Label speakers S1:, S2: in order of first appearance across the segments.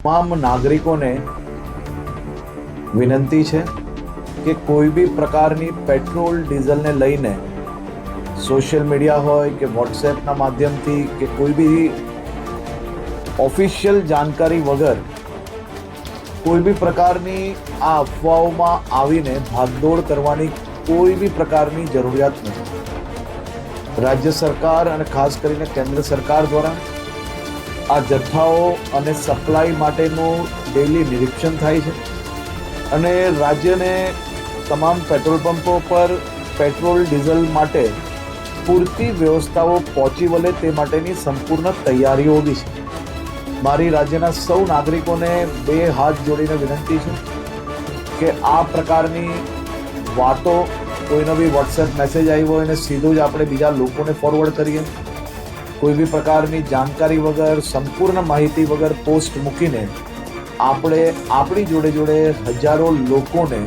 S1: તમામ નાગરિકોને વિનંતી છે કે કોઈ બી પ્રકારની પેટ્રોલ ડીઝલને લઈને સોશિયલ મીડિયા હોય કે વોટ્સએપના માધ્યમથી કે કોઈ બી ઓફિશિયલ જાણકારી વગર કોઈ બી પ્રકારની આ અફવાઓમાં આવીને ભાગદોડ કરવાની કોઈ બી પ્રકારની જરૂરિયાત નથી। રાજ્ય સરકાર અને ખાસ કરીને કેન્દ્ર સરકાર દ્વારા આ જથ્થાઓ અને સપ્લાય માટેનું ડેઇલી નિરીક્ષણ થાય છે અને રાજ્યને તમામ પેટ્રોલ પંપો પર પેટ્રોલ ડીઝલ માટે પૂરતી વ્યવસ્થાઓ પહોંચી વળે તે માટેની સંપૂર્ણ તૈયારીઓ બી છે। મારી રાજ્યના સૌ નાગરિકોને બે હાથ જોડીને વિનંતી છે કે આ પ્રકારની વાતો કોઈનો બી વોટ્સએપ મેસેજ આવ્યો હોય અને સીધું જ આપણે બીજા લોકોને ફોરવર્ડ કરીએ, કોઈ બી પ્રકારની જાણકારી વગર, સંપૂર્ણ માહિતી વગર પોસ્ટ મૂકીને આપણે આપણી જોડે જોડે હજારો લોકોને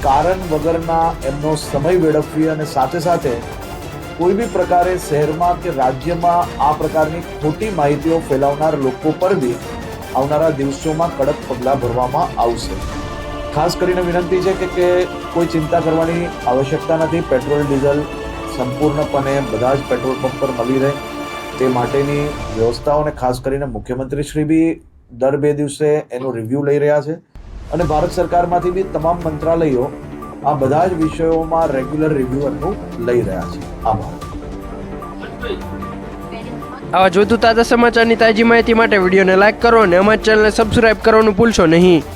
S1: કારણ વગરના એમનો સમય વેડફવી અને સાથે સાથે કોઈ બી પ્રકારે શહેરમાં કે રાજ્યમાં આ પ્રકારની ખોટી માહિતીઓ ફેલાવનાર લોકો પર બી આવનારા દિવસોમાં કડક પગલાં ભરવામાં આવશે। ખાસ કરીને વિનંતી છે કે કોઈ ચિંતા કરવાની આવશ્યકતા નથી। પેટ્રોલ ડીઝલ સંપૂર્ણપણે બધા જ પેટ્રોલ પંપ પર મળી રહે તે માટેની વ્યવસ્થાઓને ખાસ કરીને મુખ્યમંત્રી શ્રી બી દર 2 દિવસે એનું રિવ્યૂ લઈ રહ્યા છે અને ભારત સરકારમાંથી બી તમામ મંત્રાલયો આ બધા જ વિષયોમાં રેગ્યુલર રિવ્યૂ એમનું લઈ રહ્યા છે। આભાર।
S2: આવા જ વધુ તાજા સમાચારની તાજી માહિતી માટે વિડીયોને લાઇક કરો અને અમારી ચેનલને સબસ્ક્રાઇબ કરવાનું ભૂલશો નહીં।